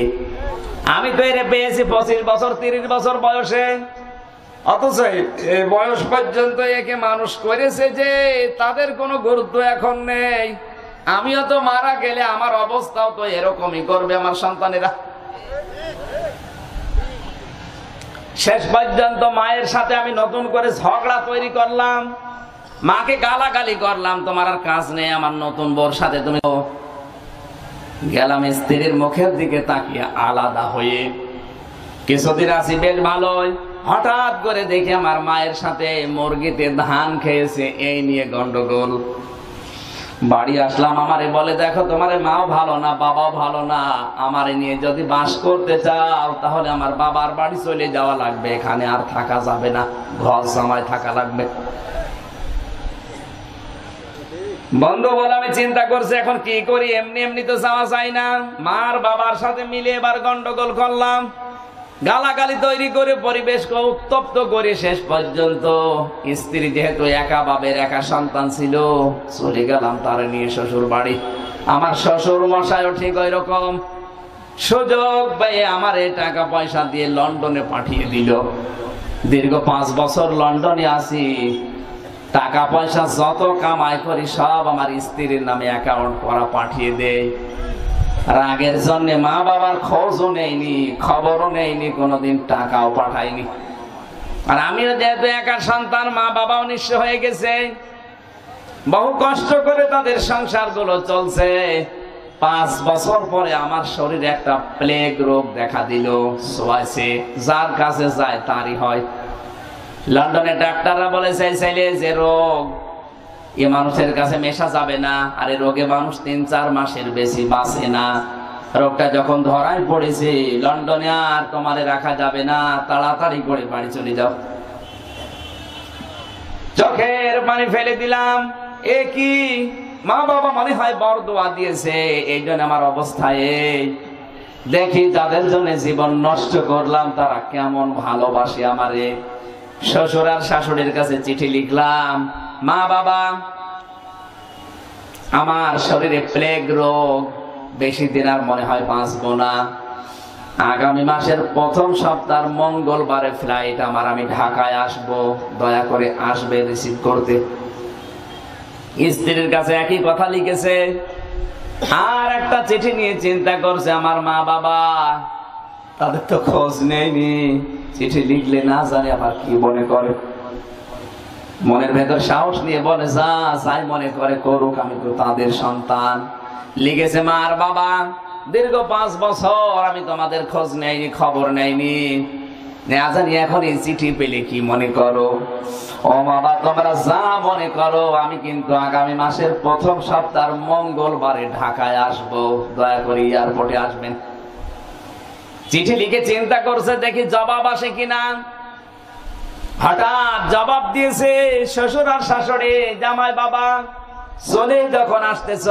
Speaker 1: আমি তো এর পেয়েছি 25 বছর 30 বছর বয়সে, অথচ এই বয়স পর্যন্ত একে মানুষ করেছে যে তাদের কোনো গুরুত্ব এখন নেই। আমিও তো মারা গেলে আমার অবস্থাও তো এরকমই করবে আমার সন্তানেরা। শেষ পর্যন্ত মায়ের সাথে আমি নতুন করে ঝগড়া তৈরি করলাম, মাকে গালাগালি করলাম, তোমার আর কাজ নেই আমার নতুন বউর সাথে তুমি। গেলাম স্ত্রীর মুখের দিকে তাকিয়ে আলাদা হয়ে। কিছুদিন আছি বেশ ভালোই, হঠাৎ করে দেখি আমার মায়ের সাথে মুরগিতে ধান খেয়েছে, এই নিয়ে গন্ডগোল। বাড়ি আসলাম, আমারে বলে দেখো তোমার মাও ভালো না, বাবাও ভালো না, আমারে নিয়ে যদি বাস করতে চাও তাহলে আমার বাবার বাড়ি চলে যাওয়া লাগবে, এখানে আর থাকা যাবে না, ঘর জামায় থাকা লাগবে। বন্ধু বলে আমি চিন্তা করছি এখন কি করি, এমনি এমনি তো যাওয়া যায় না। মার বাবার সাথে মিলে এবার গন্ডগোল করলাম, গালাগালি তৈরি করে পরিবেশকে উত্তপ্ত করে শেষ পর্যন্ত স্ত্রী যেহেতু একা বাবের একা সন্তান ছিল, চলে গেলাম তার নিয়ে শ্বশুর বাড়ি। আমার শ্বশুর মশাইও ঠিক ওই রকম সুযোগ পেয়ে আমার এই টাকা পয়সা দিয়ে লন্ডনে পাঠিয়ে দিল। দীর্ঘ 5 বছর লন্ডনে আছি, টাকা পয়সা যত কামাই করি সব আমার স্ত্রীর নামে অ্যাকাউন্ট করা পাঠিয়ে দেয়। রাগের জন্য মা বাবার খোঁজও নেইনি, খবরও নেইনি, কোনোদিন টাকাও পাঠায়নি। আর আমিও যেহেতু একা সন্তান, মা বাবাও নিঃস্ব হয়ে গেছে, বহু কষ্ট করে তাদের সংসার গুলো চলছে। 5 বছর পরে আমার শরীরে একটা প্লেগ রোগ দেখা দিল, সোয়াইছে, যার কাছে যায় তারই হয়। লন্ডনের ডাক্তাররা বলেছে চাইলে যে রোগ এ মানুষের কাছে মেশা যাবে না, আর এই রোগে মানুষ 3-4 মাসের বেশি বাঁচে না। রোগটা যখন ধরায় পড়েছে, লন্ডনে আর তোমারে রাখা যাবে না, তাড়াতাড়ি করে বাড়ি চলে যাও। চোখের পানি ফেলে দিলাম। এ কি, মা বাবা মনে হয় বরদোয়া দিয়েছে, এই জন্য আমার অবস্থায় এই। দেখি যাদের জন্য জীবন নষ্ট করলাম তারা কেমন ভালোবাসে আমারে। শ্বশুর আর শাশুড়ির কাছে চিঠি লিখলাম, মা বাবা, আমার শরীরে প্লেগ রোগ, বেশি দিন আর মনে হয় বাঁচবো না। আগামী মাসের প্রথম সপ্তাহ মঙ্গলবারে ফ্লাইট আমার, আমি ঢাকায় আসবো, দয়া করে আসবে রিসিভ করতে। স্ত্রীর কাছে একই কথা লিখেছে, আর একটা চিঠি নিয়ে চিন্তা করছে আমার মা বাবা, তাদের তো খোঁজ নেয়নি, চিঠি লিখলে না জানি আবার কি মনে করে। মনের ভেতর সাহস নিয়ে বলে যা যাই মনে করে করুক, আমি তো তাদের সন্তান। লিখেছে, মা আর বাবা, দীর্ঘ 5 বছর আমি তোমাদের খোঁজ নেইনি, খবর নেইনি, না জানি এখন এই চিঠি পেলে কি মনে করো। ও বাবা, তোমরা যা মনে করো, আমি কিন্তু আগামী মাসের প্রথম সপ্তাহ মঙ্গলবারে ঢাকায় আসবো, দয়া করে এয়ারপোর্টে আসবেন। চিঠি লিখে চিন্তা করছে দেখি জবাব আসে কিনা। হঠাৎ জবাব দিয়েছে, শ্বশুর আর শাশুড়ি, জামাই বাবা, চলে যখন আসতেছ,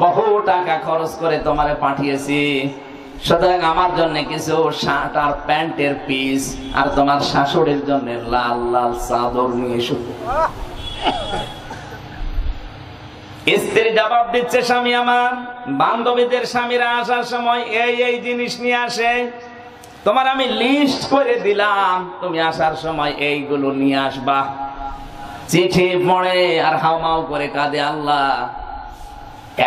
Speaker 1: বহু টাকা খরচ করে তোমারে পাঠিয়েছি, সুতরাং আমার জন্য কিছু শার্ট আর প্যান্টের পিস, আর তোমার শাশুড়ির জন্য লাল লাল চাদর নিয়ে এসো। স্ত্রী জবাব দিচ্ছে, স্বামী আমার, বান্ধবীদের স্বামীরা আসার সময় এই এই জিনিস নিয়ে আসে, তোমার আমি লিস্ট করে দিলাম, তুমি আসার সময় এইগুলো নিয়ে আসবা। চিঠি পড়ে আর হাউমাউ করে কাঁদে, আল্লাহ,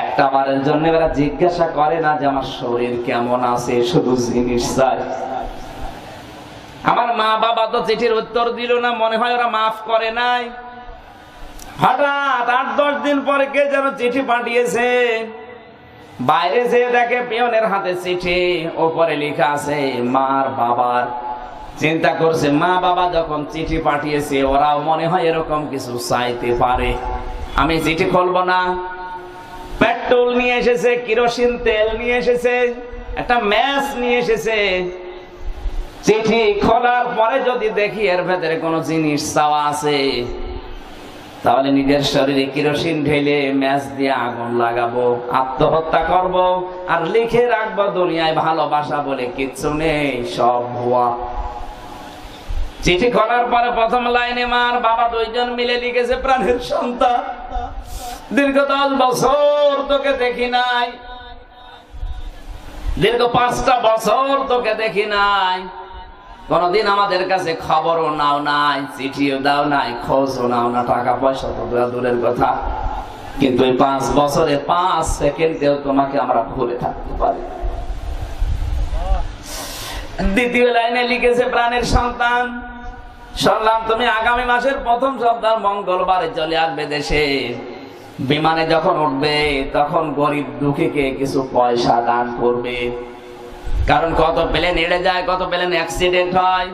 Speaker 1: একটা বারের জন্য এরা জিজ্ঞাসা করে না যে আমার শরীর কেমন আছে, শুধু জিনিস চাই। আমার মা বাবা তো চিঠির উত্তর দিল না, মনে হয় ওরা মাফ করে নাই। হঠাৎ 8-10 দিন পরে কে যেন চিঠি পাঠিয়েছে, বাইরে যেয়ে দেখে পিয়নের হাতে চিঠি, ওপরে লেখা আছে মার বাবার। চিন্তা করছে, মা বাবা যখন চিঠি পাঠিয়েছে, ওরাও মনে হয় এরকম কিছু চাইতে পারে, আমি চিঠি খুলবো না। পেট্রোল নিয়ে এসেছে, কেরোসিন তেল নিয়ে এসেছে, একটা ম্যাচ নিয়ে এসেছে। চিঠি খোলার পরে যদি দেখি এর ভেতরে কোনো জিনিস চাওয়া আছে, তাহলে নিজের শরীরে কেরোসিন ঢেলে ম্যাচ দিয়ে আগুন লাগাবো, আত্মহত্যা করব, আর লিখে রাখবো দুনিয়ায় ভালোবাসা বলে কিচ্ছু নেই, সব ভুয়া। চিঠি খোলার পরে প্রথম লাইনে মার বাবা দুইজন মিলে লিখেছে, প্রাণের সন্তান, দীর্ঘ 10 বছর তোকে দেখি নাই, দীর্ঘ 5টা বছর তোকে দেখি নাই, কোনদিন আমাদের কাছে খবরও নাও নাই, চিঠিও দাও নাই, খোঁজও নাও না, টাকা পয়সা তো দূরের কথা, কিন্তু এই 5 বছরে 5 সেকেন্ডেও তোমাকে আমরা ভুলে থাকতে পারি। দ্বিতীয় লাইনে লিখেছে, প্রাণের সন্তান, শুনলাম তুমি আগামী মাসের প্রথম সপ্তাহ মঙ্গলবারে চলে আসবে দেশে। বিমানে যখন উঠবে তখন গরিব দুঃখীকে কিছু পয়সা দান করবে, কারণ কত প্লেন এড়ে যায়, কত প্লেন অ্যাক্সিডেন্ট হয়,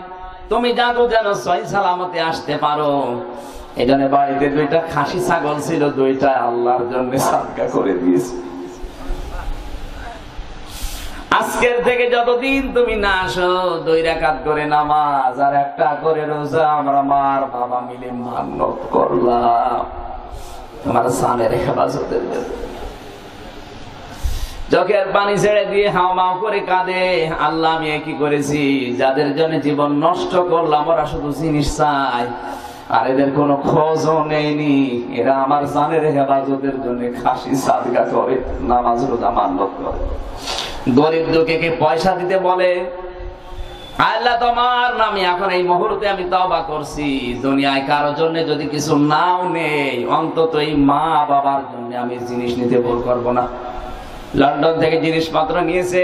Speaker 1: তুমি জানো যেন সহি সালামতে আসতে পারো। এই জন্য বাড়িতে 2টা খাসি ছাগল ছিল, 2টা আল্লাহর জন্য সাদকা করে দিয়েছি। আজকের থেকে যতদিন তুমি না আসো, 2 রাকাত করে নামাজ আর 1টা করে রোজা আমরা মার বাবা মিলে মান্নত করলাম তোমার সানের হেফাজতের জন্য। চোখের পানি ছেড়ে দিয়ে হাওমাও করে কাঁদে, আল্লাহ আমি কি করেছি, যাদের জন্য জীবন নষ্ট করলাম ওরা শুধু জিনিস চায়, আর এদের কোনো খোঁজও নেয়নি, এরা আমার জানের হেফাজতের জন্য খাসি সাদকা করে, নামাজ রোজা মান্নত করে, গরিব দুঃখীকে পয়সা দিতে বলে। আল্লাহ তোমার নামে এখন এই মুহূর্তে আমি তওবা করছি, দুনিয়ায় কারোর জন্য যদি কিছু নাও নেই, অন্তত এই মা বাবার জন্য আমি জিনিস নিতে ভুল করবো না। লন্ডন থেকে জিনিসপত্র নিয়েছে,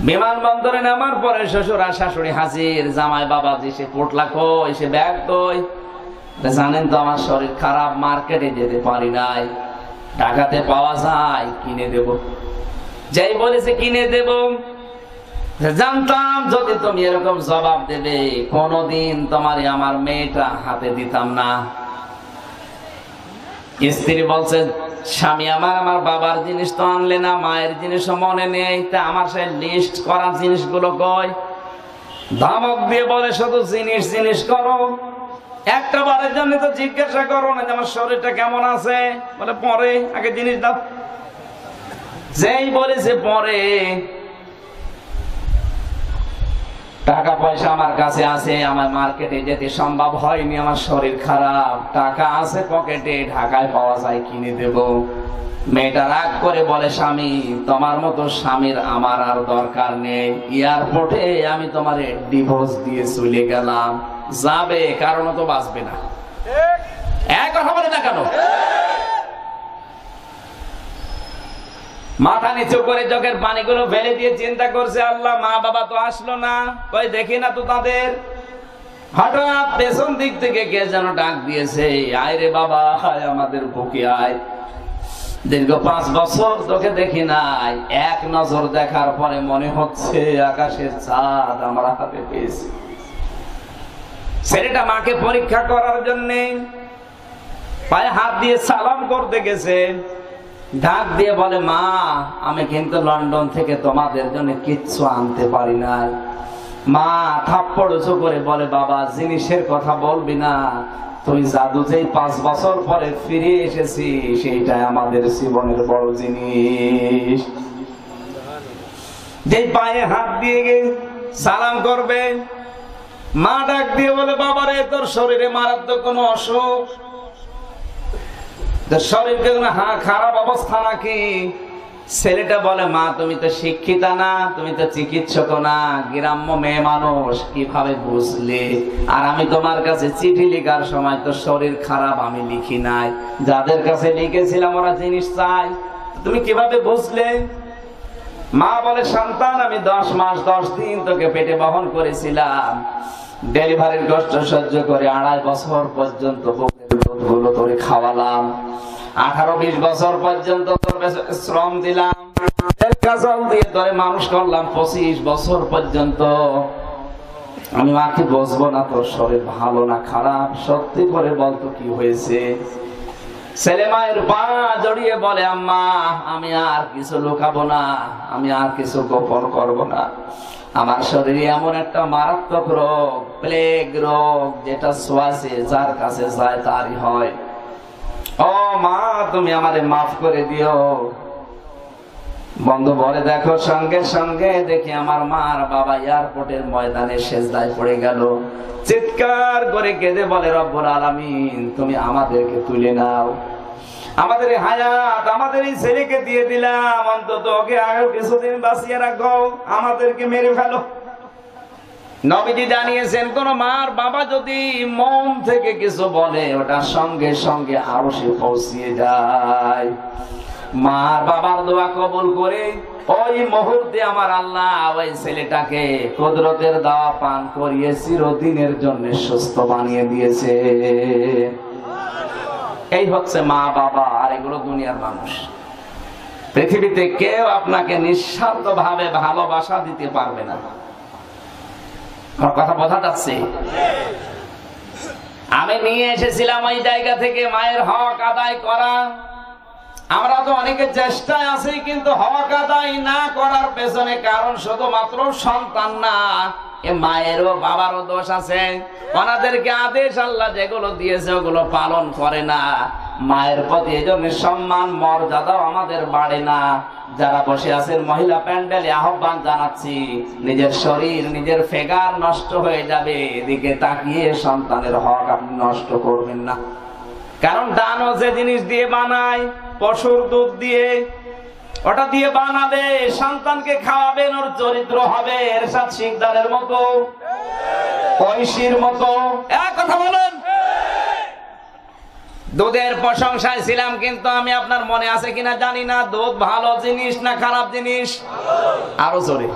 Speaker 1: বিমানবন্দরে নামার পরে শ্বশুর আর শাশুড়ি হাজির, জামাই বাবা সে পোটলা কই, সে ব্যাগ কই, জানেন তো আমার শরীর খারাপ, মার্কেটে যেতে পারি নাই, টাকাতে পাওয়া যায়, কিনে দেব। যাই বলেছে কিনে দেব, জানতাম যদি তুমি এরকম জবাব দেবে কোনদিন তোমারে আমার মেয়েটা হাতে দিতাম না। স্ত্রী বলছে, স্বামী আমার, আমার বাবার জিনিস তো আনলে না, মায়ের জিনিসও মনে নেই, তা আমার সেই লিস্ট করা জিনিসগুলো কই? ধমক দিয়ে বলে, শুধু জিনিস জিনিস করো, একটা বারের জন্য তো জিজ্ঞাসা করো না যে আমার শরীরটা কেমন আছে। বলে পরে, আগে জিনিস দাও। যেই বলেছে পরে, টাকা পয়সা আমার কাছে আছে, আমার মার্কেটে যেতে সম্ভব হয়নি, আমার শরীর খারাপ, টাকা আছে পকেটে, ঢাকায় পাওয়া যায়, কিনে দেব। মেয়েটা রাগ করে বলে, স্বামী তোমার মতো স্বামীর আমার আর দরকার নেই, এয়ারপোর্টে আমি তোমারে ডিভোর্স দিয়ে চলে গেলাম। যাবে, কারণ তো বাঁচবে না। এক কথা বলে না কেন? মাথা নিচু করে চোখের পানিগুলো ফেলে দিয়ে চিন্তা করছে, আল্লাহ মা বাবা তো আসলো না, কই দেখি না তো তাদের। হঠাৎ পেছন দিক থেকে কে যেন ডাক দিয়েছে, আয় রে বাবা, আয় আমাদের বুকে আয়। দীর্ঘ 5 বছর তোকে দেখি নাই, এক নজর দেখার পরে মনে হচ্ছে আকাশের চাঁদ আমরা হাতে পেয়েছি। ছেলেটা মাকে পরীক্ষা করার জন্য পায়ে হাত দিয়ে সালাম করতে গেছে, ডাক দিয়ে বলে, মা আমি কিন্তু লন্ডন থেকে তোমাদের জন্য কিচ্ছু আনতে পারি নাই। মা থাপ্পড় উঁচু করে বলে, বাবা জিনিসের কথা বলবি না, তুই জাদু যেই 5 বছর পরে ফিরে এসেছি, সেইটাই আমাদের জীবনের বড় জিনিস। যেই পায়ে হাত দিয়ে সালাম করবে, মা ডাক দিয়ে বলে, বাবারে তোর শরীরে মারাত্মক কোনো অসুখ, শরীরকে খারাপ অবস্থা নাকি? ছেলেটা বলে, মা তুমি তো শিক্ষিতা না, তুমি তো চিকিৎসক না, গ্রাম্য মেয়ে মানুষ, কিভাবে বুঝলে? আর আমি তোমার কাছে চিঠি লেখার সময় তো শরীর খারাপ আমি লিখি নাই, যাদের কাছে লিখেছিলাম ওরা জিনিস চাই, তুমি কিভাবে বুঝলে? মা বলে, সন্তান আমি 10 মাস 10 দিন তোকে পেটে বহন করেছিলাম, ডেলিভারির কষ্ট সহ্য করে 2.5 বছর পর্যন্ত দুধগুলো তোরে খাওয়ালাম, 18-20 বছর পর্যন্ত তোর শ্রম দিলাম, জল দিয়ে তোরে মানুষ করলাম, 25 বছর পর্যন্ত। আমি মাকে বসবো না তোর শরীর ভালো না খারাপ, সত্যি করে বলতো কি হয়েছে? ছেলে মায়ের পা জড়িয়ে বলে, আম্মা আমি আর কিছু লুকাবো না, আমি আর কিছু গোপন করব না, আমার শরীরে এমন একটা মারাত্মক রোগ, প্লেগ রোগ, যেটা ছোঁয়াচে, যার কাছে যায় তারই হয়। ও মা তুমি আমারে মাফ করে দিও। বন্ধু বলে, দেখো সঙ্গে সঙ্গে দেখি আমার মার বাবা এয়ারপোর্টের ময়দানে সেজদায় পড়ে গেল, চিৎকার করে কেঁদে বলে, রব্বুল আলামিন তুমি আমাদেরকে তুলে নাও, আমাদের হায়াত আমাদের এই ছেলেকে দিয়ে দিলাম, অন্তত ওকে আরো কিছুদিন বাঁচিয়ে রাখো, আমাদেরকে মেরে ফেলো। নবীজি জানিয়েছেন, কোন মার বাবা যদি মন থেকে কিছু বলে, ওটা সঙ্গে সঙ্গে আরশে পৌঁছিয়ে যায়। মার বাবার দোয়া কবুল করে ওই মুহূর্তে আমার আল্লাহ ওই ছেলেটাকে কুদরতের দাওয়া পান করিয়ে চিরদিনের জন্য সুস্থ বানিয়ে দিয়েছে। এই হচ্ছে মা বাবা, আর এগুলো দুনিয়ার মানুষ। পৃথিবীতে কেউ আপনাকে নিঃস্বার্থ ভাবে ভালোবাসা দিতে পারবে না। আমার কথা বোঝা যাচ্ছে? আমি নিয়ে এসেছিলাম ওই জায়গা থেকে মায়ের হক আদায় করা। আমরা তো অনেকে চেষ্টায় আছি, কিন্তু হক আদায় না করার পেছনে কারণ শুধুমাত্র সন্তান না, এ মায়েরও বাবারও দোষ আছে। ওনাদেরকে আদেশ আল্লাহ যেগুলো দিয়েছে ওগুলো পালন করে না। মায়ের প্রতি এজন্য সম্মান মর্যাদাও আমাদের বাড়ে না। যারা বসে আছেন মহিলা প্যান্ডেলে আহ্বান জানাচ্ছি, নিজের শরীর নিজের ফিগার নষ্ট হয়ে যাবে, এদিকে তাকিয়ে সন্তানের হক আপনি নষ্ট করবেন না। কারণ দানও যে জিনিস দিয়ে বানায়, পশুর দুধ দিয়ে, ওটা দিয়ে বানাবে, সন্তানকে খাওয়াবেন, ওর চরিত্র হবে এরশাদ শিকদারের মতো, ঐশীর মতো। এক কথা বলেন। দুধের প্রশংসায় ছিলাম, কিন্তু আমি আপনার মনে আছে কিনা জানি না, দুধ ভালো জিনিস না খারাপ জিনিস? আরো জোরে।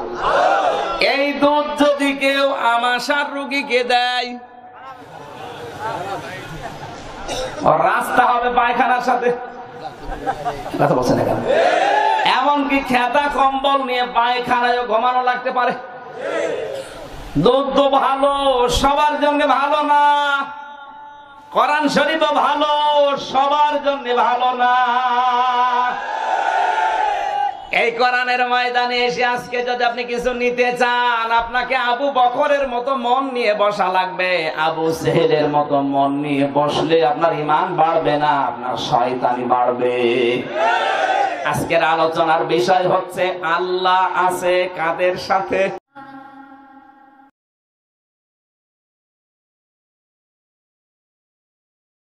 Speaker 1: এই দুধ যদি কেউ আমাশার রোগীকে দেয়, রাস্তা হবে পায়খানার সাথে। কথা বলছেন না কেন? এমনকি খেতা কম্বল নিয়ে পায়খানায় ঘুমানো লাগতে পারে। দুধ তো ভালো, সবার জন্য ভালো না। কোরআন শরীফও ভালো, সবার জন্য ভালো না। এই কোরআনের ময়দানে এসে আজকে যদি আপনি কিছু নিতে চান, আপনাকে আবু বকরের মতো মন নিয়ে বসা লাগবে। আবু সেহেলের মতো মন নিয়ে বসলে আপনার ঈমান বাড়বে না, আপনার শয়তানি বাড়বে। আজকের আলোচনার বিষয় হচ্ছে আল্লাহ আছে কাদের সাথে।